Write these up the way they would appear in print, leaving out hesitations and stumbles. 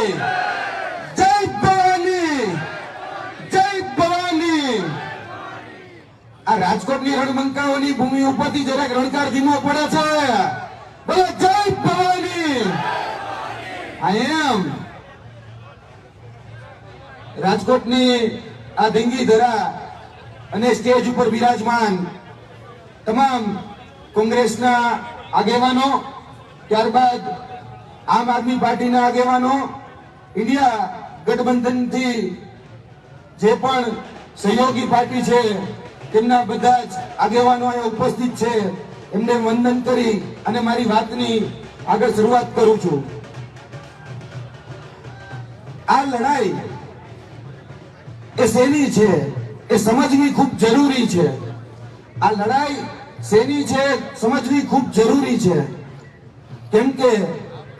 જય ભવાની, જય ભવાની। આ રાજકોટની રણબંકાઓની ભૂમિ ઉપરથી જરાક રણકાર ધીમો પડે છે, બોલો જય ભવાની। આઈ એમ રાજકોટની આ ધીંગી ધરા અને સ્ટેજ ઉપર બિરાજમાન તમામ કોંગ્રેસના આગેવાનો, ત્યારબાદ આમ આદમી પાર્ટીના આગેવાનો, ઇન્ડિયા ગઠબંધનથી જે પણ સહયોગી પાર્ટી છે તેમના બધા જ આગેવાનો અહીંયા ઉપસ્થિત છે, એમને વંદન કરી અને મારી વાતની આગળ શરૂઆત કરું છું। આ લડાઈ એ શેની છે એ સમજવી ખૂબ જરૂરી છે। આ લડાઈ શેની છે સમજવી ખૂબ જરૂરી છે, કેમ કે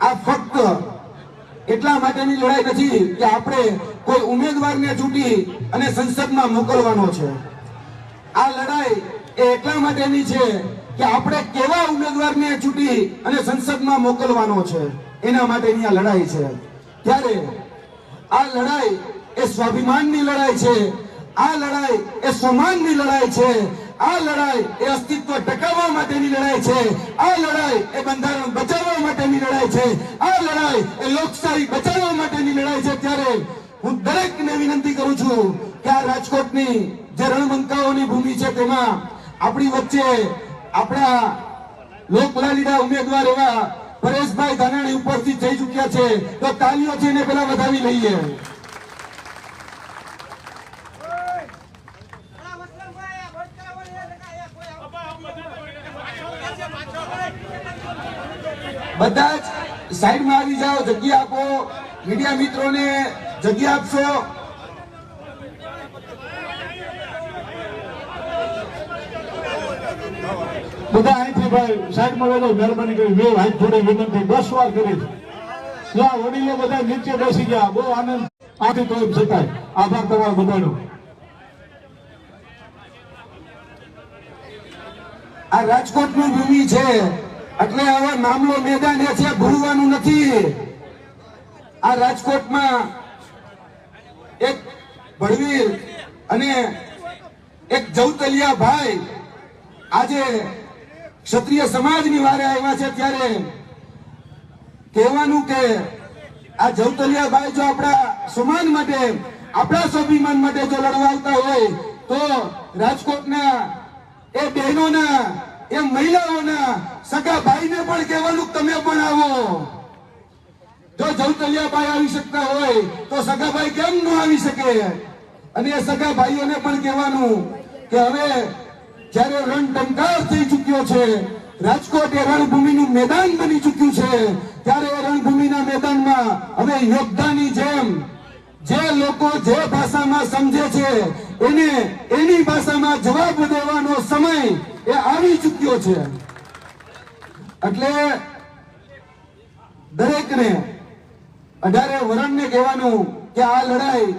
આ ફક્ત એટલા માટેની લડાઈ નથી કે આપણે કોઈ ઉમેદવારને ચૂંટી અને સંસદમાં મોકલવાનો છે। આ લડાઈ એ એટલા માટેની છે કે આપણે કેવા ઉમેદવારને ચૂંટી અને સંસદમાં મોકલવાનો છે એના માટેની આ લડાઈ છે। ત્યારે આ લડાઈ એ સ્વાભિમાનની લડાઈ છે, આ લડાઈ એ સ્વમાનની લડાઈ છે, આ લડાઈ એ અસ્તિત્વ ટકાવવા માટેની લડાઈ છે, આ લડાઈ એ બંધારણ બચાવવા માટેની લડાઈ છે, આ લડાઈ એ લોકશાહી બચાવવા માટેની લડાઈ છે। ત્યારે હું દરેકને વિનંતી કરું છું કે આ રાજકોટની જે રણબંકાઓની ભૂમિ છે તેમાં આપણી વચ્ચે આપણા લોકલાડીના ઉમેદવાર એવા પરેશભાઈ ધાનાણી ઉપસ્થિત થઈ ચૂક્યા છે, તો તાલીઓથી એને પેલા વધાવી લઈએ। બધા જ સાઈડમાં આવી જાઓ, જગ્યા આપો, મીડિયા મિત્રોને જગ્યા આપશો। બધા અહીંથી ભાઈ સાઈડમાં વેલો મહેરબાની કરી વેવ હાથ થોડી વિનંતી 10 વાર કરી જો વડીલો બધા નીચે બેસી ગયા, બહુ આનંદ આથી તો એમ છતાંય આભાર તમારો બધાનો। આ રાજકોટની ભૂમિ છે એટલે હવે મામલો મેદાન છે, ભૂલવાનું નથી। આ રાજકોટમાં એક ભડવીર અને એક જવતલિયા ભાઈ આજે ક્ષત્રિય સમાજની વારે આવ્યા છે, ત્યારે કહેવાનું કે આ જવતલિયા ભાઈ જો આપણા સમાન માટે, આપણા સ્વાભિમાન માટે જો લડવા આવતા હોય તો રાજકોટના એ બહેનોના, એ મહિલાઓના સગા ભાઈને પણ કહેવાનું તમે પણ આવો। જો જવતલિયા ભાઈ આવી શકતા હોય તો સગા ભાઈ કેમ ન આવી શકે? અને એ સગા ભાઈઓને પણ કહેવાનું કે હવે જ્યારે રણટંકાર થઈ ચૂક્યો છે, રાજકોટ એ રણભૂમિનું મેદાન બની ચૂક્યું છે, ત્યારે એ રણભૂમિના મેદાનમાં હવે યોદ્ધાની જેમ જે લોકો જે ભાષામાં સમજે છે એને એની ભાષામાં જવાબ દેવાનો સમય એ આવી ચૂક્યો છે। એટલે દરેકને 18 વરણને કહેવાનું કે આ લડાઈ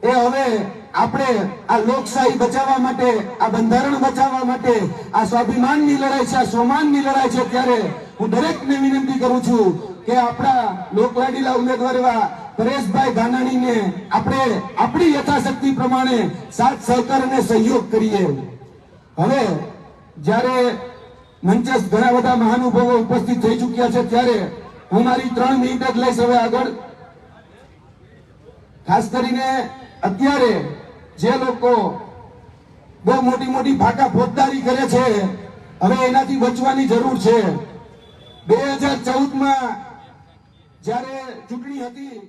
એ હવે આપણે આ લોકશાહી બચાવવા માટે, આ બંધારણ બચાવવા માટે આ સ્વાભિમાનની લડાઈ છે, આ સ્વમાનની લડાઈ છે। ત્યારે હું દરેકને વિનંતી કરું છું કે આપણા લોકલાડીલા ઉમેદવાર એવા પરેશભાઈ ધાનાણીને આપણે આપણી યથાશક્તિ પ્રમાણે સાથ સહકાર અને સહયોગ કરીએ। હવે જ્યારે મંચસ્થ ઘણા બધા મહાનુભાવો ઉપસ્થિત થઈ ચૂક્યા છે, ત્યારે હું મારી 3 મિનિટ જ લઈશ હવે આગળ। ખાસ કરીને અત્યારે જે લોકો બહુ મોટી મોટી ફાકા ફોજદારી કરે છે, હવે એનાથી બચવાની જરૂર છે। 2014માં જ્યારે ચૂંટણી હતી